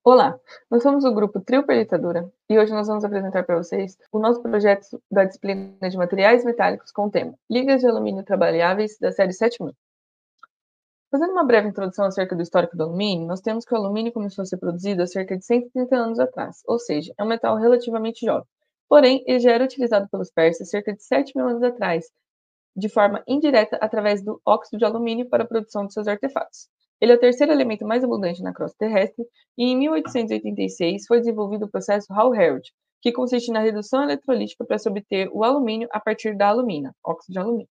Olá, nós somos o grupo Trio Pelitadura e hoje nós vamos apresentar para vocês o nosso projeto da disciplina de materiais metálicos com o tema Ligas de Alumínio Trabalháveis da série 7000. Fazendo uma breve introdução acerca do histórico do alumínio, nós temos que o alumínio começou a ser produzido há cerca de 130 anos atrás, ou seja, é um metal relativamente jovem. Porém, ele já era utilizado pelos persas cerca de 7.000 anos atrás, de forma indireta através do óxido de alumínio para a produção de seus artefatos. Ele é o terceiro elemento mais abundante na crosta terrestre e em 1886 foi desenvolvido o processo Hall-Hérold, que consiste na redução eletrolítica para se obter o alumínio a partir da alumina, óxido de alumínio.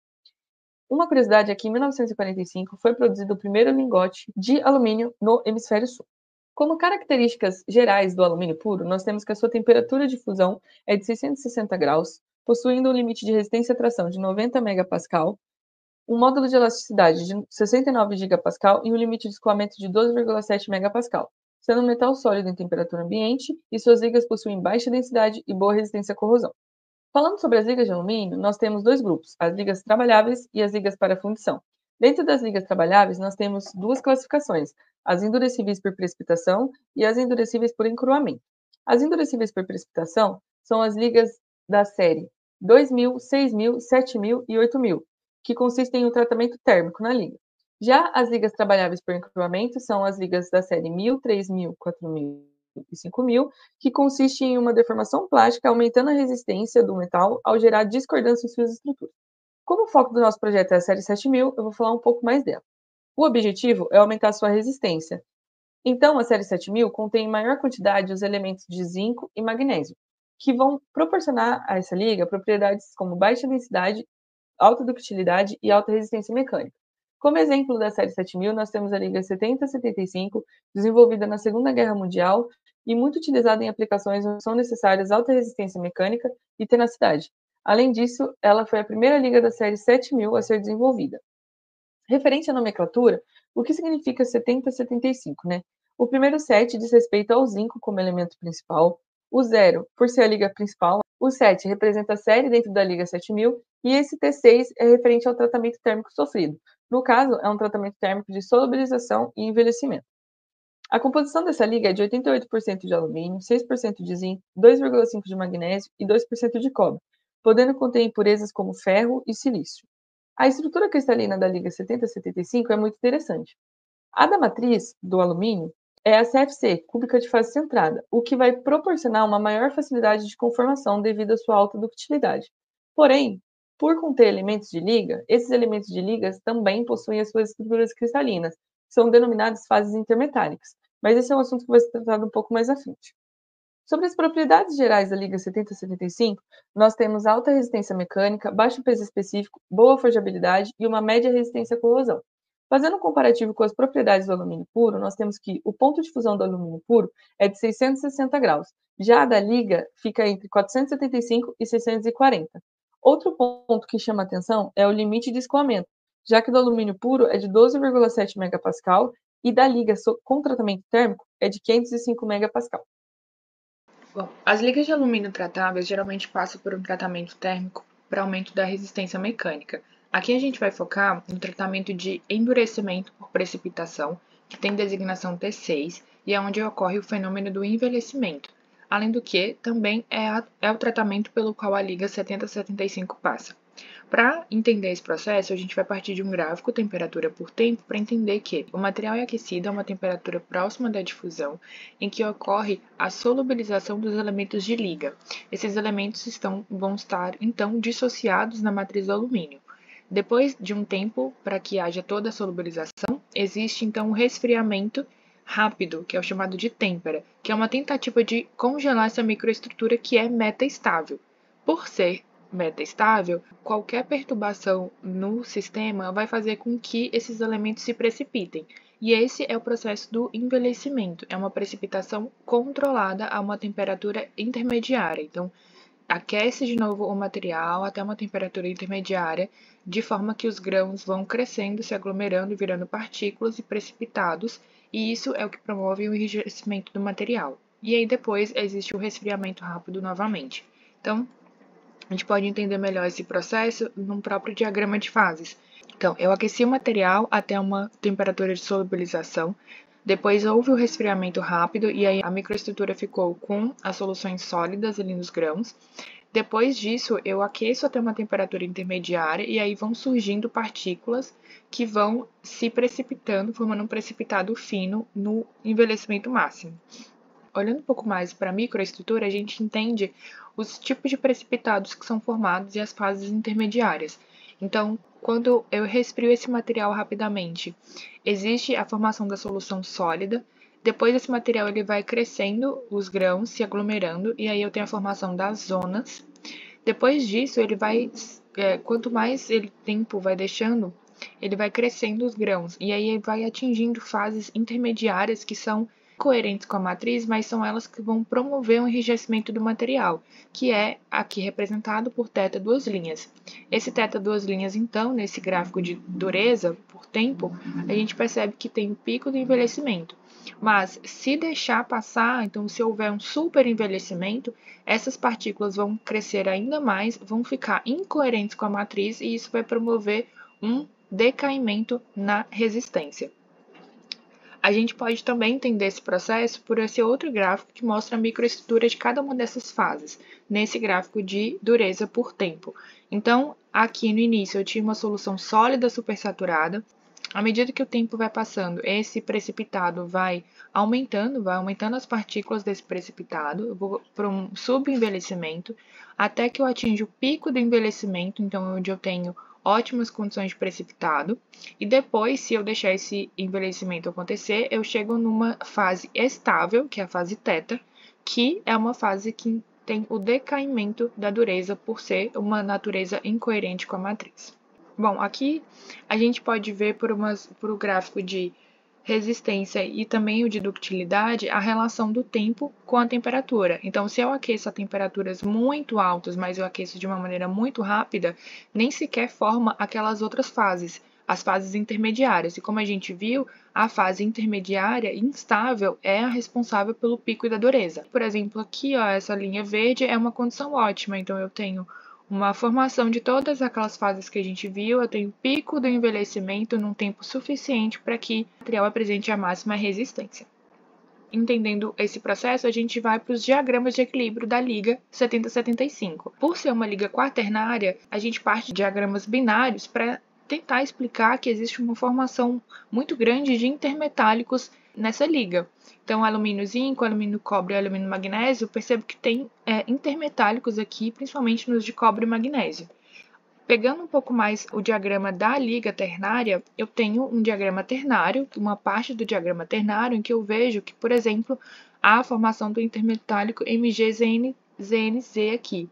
Uma curiosidade é que em 1945 foi produzido o primeiro lingote de alumínio no hemisfério sul. Como características gerais do alumínio puro, nós temos que a sua temperatura de fusão é de 660 graus, possuindo um limite de resistência à tração de 90 megapascal, um módulo de elasticidade de 69 gigapascal e um limite de escoamento de 12,7 megapascal, sendo um metal sólido em temperatura ambiente e suas ligas possuem baixa densidade e boa resistência à corrosão. Falando sobre as ligas de alumínio, nós temos dois grupos, as ligas trabalháveis e as ligas para fundição. Dentro das ligas trabalháveis, nós temos duas classificações, as endurecíveis por precipitação e as endurecíveis por encruamento. As endurecíveis por precipitação são as ligas da série 2000, 6000, 7000 e 8000, que consistem em um tratamento térmico na liga. Já as ligas trabalháveis por encruamento são as ligas da série 1000, 3000, 4000 e 5000, que consiste em uma deformação plástica aumentando a resistência do metal ao gerar discordância em suas estruturas. Como o foco do nosso projeto é a série 7000, eu vou falar um pouco mais dela. O objetivo é aumentar sua resistência. Então, a série 7000 contém em maior quantidade os elementos de zinco e magnésio, que vão proporcionar a essa liga propriedades como baixa densidade, alta ductilidade e alta resistência mecânica. Como exemplo da série 7000, nós temos a liga 7075, desenvolvida na Segunda Guerra Mundial e muito utilizada em aplicações onde são necessárias alta resistência mecânica e tenacidade. Além disso, ela foi a primeira liga da série 7000 a ser desenvolvida. Referente à nomenclatura, o que significa 7075, né? O primeiro 7 diz respeito ao zinco como elemento principal, o 0 por ser a liga principal, o 7 representa a série dentro da liga 7000 e esse T6 é referente ao tratamento térmico sofrido. No caso, é um tratamento térmico de solubilização e envelhecimento. A composição dessa liga é de 88% de alumínio, 6% de zinco, 2,5% de magnésio e 2% de cobre, podendo conter impurezas como ferro e silício. A estrutura cristalina da liga 7075 é muito interessante. A da matriz do alumínio é a CFC, cúbica de fase centrada, o que vai proporcionar uma maior facilidade de conformação devido à sua alta ductilidade. Porém, por conter elementos de liga, esses elementos de ligas também possuem as suas estruturas cristalinas, que são denominadas fases intermetálicas, mas esse é um assunto que vai ser tratado um pouco mais à frente. Sobre as propriedades gerais da liga 7075, nós temos alta resistência mecânica, baixo peso específico, boa forjabilidade e uma média resistência à corrosão. Fazendo um comparativo com as propriedades do alumínio puro, nós temos que o ponto de fusão do alumínio puro é de 660 graus, já a da liga fica entre 475 e 640. Outro ponto que chama atenção é o limite de escoamento, já que do alumínio puro é de 12,7 megapascal e da liga com tratamento térmico é de 505 megapascal. Bom, as ligas de alumínio tratáveis geralmente passam por um tratamento térmico para aumento da resistência mecânica. Aqui a gente vai focar no tratamento de endurecimento por precipitação, que tem designação T6 e é onde ocorre o fenômeno do envelhecimento. Além do que, também é o tratamento pelo qual a liga 7075 passa. Para entender esse processo, a gente vai partir de um gráfico temperatura por tempo para entender que o material é aquecido a uma temperatura próxima da difusão, em que ocorre a solubilização dos elementos de liga. Esses elementos vão estar, então, dissociados na matriz do alumínio. Depois de um tempo, para que haja toda a solubilização, existe então um resfriamento rápido, que é o chamado de têmpera, que é uma tentativa de congelar essa microestrutura que é metaestável. Por ser metaestável, qualquer perturbação no sistema vai fazer com que esses elementos se precipitem. E esse é o processo do envelhecimento, é uma precipitação controlada a uma temperatura intermediária. Então, aquece de novo o material até uma temperatura intermediária, de forma que os grãos vão crescendo, se aglomerando, virando partículas e precipitados, e isso é o que promove o enrijecimento do material. E aí depois existe o resfriamento rápido novamente. Então, a gente pode entender melhor esse processo num próprio diagrama de fases. Então, eu aqueci o material até uma temperatura de solubilização. Depois houve o resfriamento rápido e aí a microestrutura ficou com as soluções sólidas ali nos grãos. Depois disso, eu aqueço até uma temperatura intermediária e aí vão surgindo partículas que vão se precipitando, formando um precipitado fino no envelhecimento máximo. Olhando um pouco mais para a microestrutura, a gente entende os tipos de precipitados que são formados e as fases intermediárias. Então, quando eu resfrio esse material rapidamente, existe a formação da solução sólida. Depois esse material ele vai crescendo, os grãos se aglomerando, e aí eu tenho a formação das zonas. Depois disso, ele vai, quanto mais tempo vai deixando, ele vai crescendo os grãos, e aí ele vai atingindo fases intermediárias que são coerentes com a matriz, mas são elas que vão promover o enrijecimento do material, que é aqui representado por θ duas linhas. Esse θ duas linhas, então, nesse gráfico de dureza por tempo, a gente percebe que tem o pico do envelhecimento. Mas se deixar passar, então se houver um super envelhecimento, essas partículas vão crescer ainda mais, vão ficar incoerentes com a matriz e isso vai promover um decaimento na resistência. A gente pode também entender esse processo por esse outro gráfico que mostra a microestrutura de cada uma dessas fases, nesse gráfico de dureza por tempo. Então, aqui no início eu tinha uma solução sólida supersaturada. À medida que o tempo vai passando, esse precipitado vai aumentando as partículas desse precipitado, eu vou para um subenvelhecimento, até que eu atinja o pico do envelhecimento, então onde eu tenho ótimas condições de precipitado, e depois, se eu deixar esse envelhecimento acontecer, eu chego numa fase estável, que é a fase θ, que é uma fase que tem o decaimento da dureza por ser uma natureza incoerente com a matriz. Bom, aqui a gente pode ver por o gráfico de resistência e também o de ductilidade, a relação do tempo com a temperatura. Então, se eu aqueço a temperaturas muito altas, mas eu aqueço de uma maneira muito rápida, nem sequer forma aquelas outras fases, as fases intermediárias. E como a gente viu, a fase intermediária instável é a responsável pelo pico da dureza. Por exemplo, aqui, ó, essa linha verde é uma condição ótima, então eu tenho uma formação de todas aquelas fases que a gente viu, eu tenho pico do envelhecimento num tempo suficiente para que o material apresente a máxima resistência. Entendendo esse processo, a gente vai para os diagramas de equilíbrio da liga 7075. Por ser uma liga quaternária, a gente parte de diagramas binários para tentar explicar que existe uma formação muito grande de intermetálicos nessa liga. Então, alumínio zinco, alumínio cobre e alumínio magnésio, percebo que tem intermetálicos aqui, principalmente nos de cobre e magnésio. Pegando um pouco mais o diagrama da liga ternária, eu tenho um diagrama ternário, uma parte do diagrama ternário em que eu vejo que, por exemplo, há a formação do intermetálico MgZnZ aqui.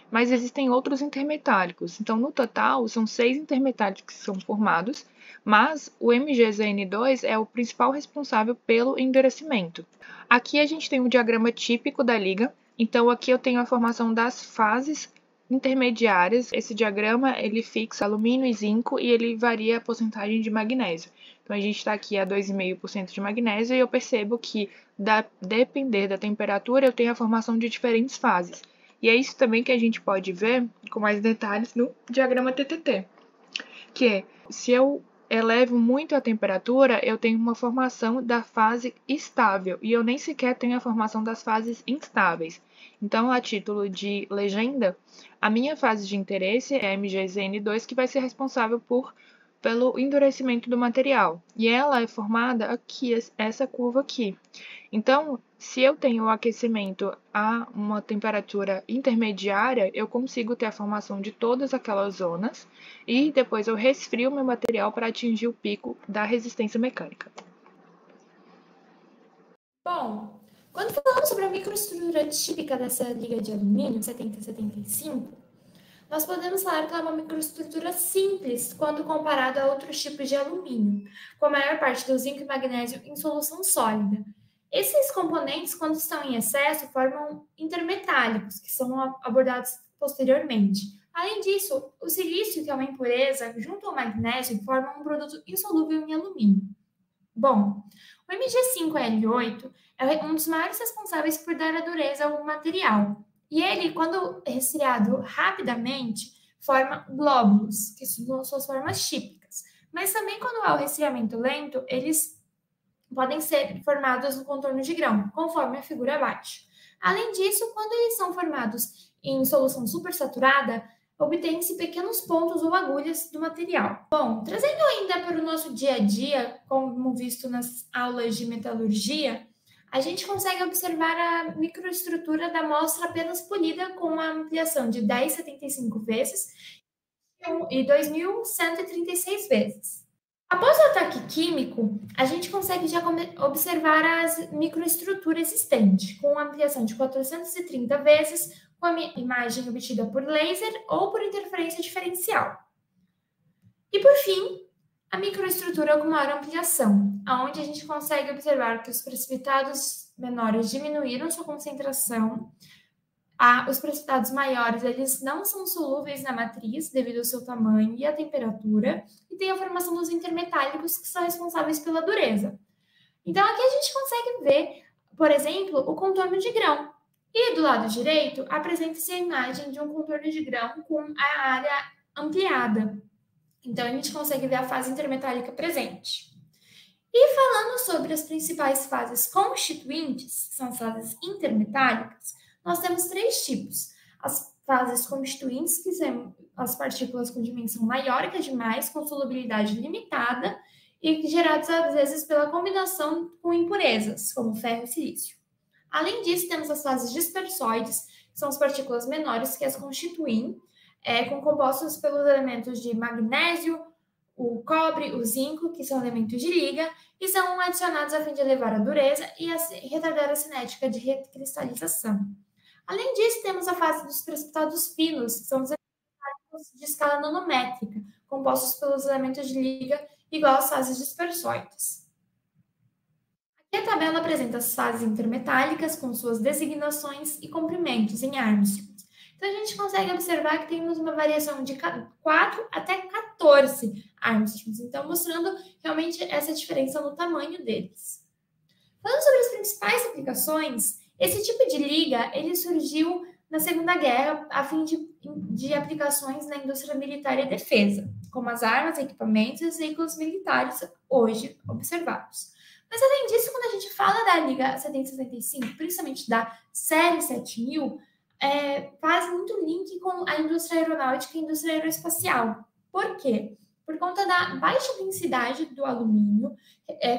Mas existem outros intermetálicos. Então, no total, são 6 intermetálicos que são formados, mas o MgZn2 é o principal responsável pelo endurecimento. Aqui a gente tem um diagrama típico da liga. Então, aqui eu tenho a formação das fases intermediárias. Esse diagrama ele fixa alumínio e zinco e ele varia a porcentagem de magnésio. Então, a gente está aqui a 2,5% de magnésio e eu percebo que, depender da temperatura, eu tenho a formação de diferentes fases. E é isso também que a gente pode ver com mais detalhes no diagrama TTT, que é, se eu elevo muito a temperatura, eu tenho uma formação da fase estável e eu nem sequer tenho a formação das fases instáveis. Então, a título de legenda, a minha fase de interesse é a MgZn2, que vai ser responsável pelo endurecimento do material. E ela é formada aqui, essa curva aqui. Então, se eu tenho o aquecimento a uma temperatura intermediária, eu consigo ter a formação de todas aquelas zonas e depois eu resfrio meu material para atingir o pico da resistência mecânica. Bom, quando falamos sobre a microestrutura típica dessa liga de alumínio 7075, nós podemos falar que ela é uma microestrutura simples quando comparada a outros tipos de alumínio, com a maior parte do zinco e magnésio em solução sólida. Esses componentes, quando estão em excesso, formam intermetálicos, que são abordados posteriormente. Além disso, o silício, que é uma impureza, junto ao magnésio, forma um produto insolúvel em alumínio. Bom, o Mg5L8 é um dos maiores responsáveis por dar a dureza ao material. E ele, quando resfriado rapidamente, forma glóbulos, que são suas formas típicas. Mas também quando há o resfriamento lento, eles podem ser formados no contorno de grão, conforme a figura abaixo. Além disso, quando eles são formados em solução supersaturada, obtêm-se pequenos pontos ou agulhas do material. Bom, trazendo ainda para o nosso dia a dia, como visto nas aulas de metalurgia, a gente consegue observar a microestrutura da amostra apenas polida com uma ampliação de 10,75 vezes e 2.136 vezes. Após o ataque químico, a gente consegue já observar a microestrutura existente, com uma ampliação de 430 vezes, com a imagem obtida por laser ou por interferência diferencial. E, por fim, a microestrutura com maior ampliação, onde a gente consegue observar que os precipitados menores diminuíram sua concentração, os precipitados maiores eles não são solúveis na matriz devido ao seu tamanho e à temperatura, e tem a formação dos intermetálicos que são responsáveis pela dureza. Então, aqui a gente consegue ver, por exemplo, o contorno de grão. E do lado direito, apresenta-se a imagem de um contorno de grão com a área ampliada. Então, a gente consegue ver a fase intermetálica presente. E falando sobre as principais fases constituintes, que são as fases intermetálicas, nós temos 3 tipos. As fases constituintes, que são as partículas com dimensão maior que a demais, com solubilidade limitada, e geradas às vezes pela combinação com impurezas, como ferro e silício. Além disso, temos as fases dispersoides, que são as partículas menores que as constituem, com compostos pelos elementos de magnésio, o cobre, o zinco, que são elementos de liga, e são adicionados a fim de elevar a dureza e retardar a cinética de recristalização. Além disso, temos a fase dos precipitados finos, que são os elementos de escala nanométrica, compostos pelos elementos de liga igual às fases dispersoides. Aqui a tabela apresenta as fases intermetálicas com suas designações e comprimentos em Armstrongs. Então, a gente consegue observar que temos uma variação de 4 até 14 Armstrongs, então mostrando realmente essa diferença no tamanho deles. Falando sobre as principais aplicações, esse tipo de liga ele surgiu na Segunda Guerra a fim de aplicações na indústria militar e defesa, como as armas, equipamentos e os veículos militares hoje observados. Mas, além disso, quando a gente fala da Liga 7075, principalmente da Série 7000, faz muito link com a indústria aeronáutica e a indústria aeroespacial. Por quê? Por conta da baixa densidade do alumínio,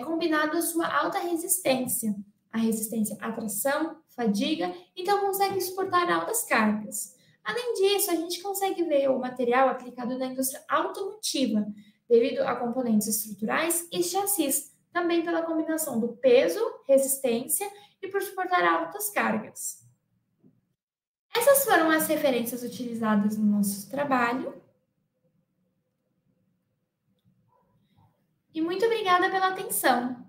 combinado à sua alta resistência. A resistência à tração, fadiga, então consegue suportar altas cargas. Além disso, a gente consegue ver o material aplicado na indústria automotiva, devido a componentes estruturais e chassis, também pela combinação do peso, resistência e por suportar altas cargas. Essas foram as referências utilizadas no nosso trabalho. E muito obrigada pela atenção.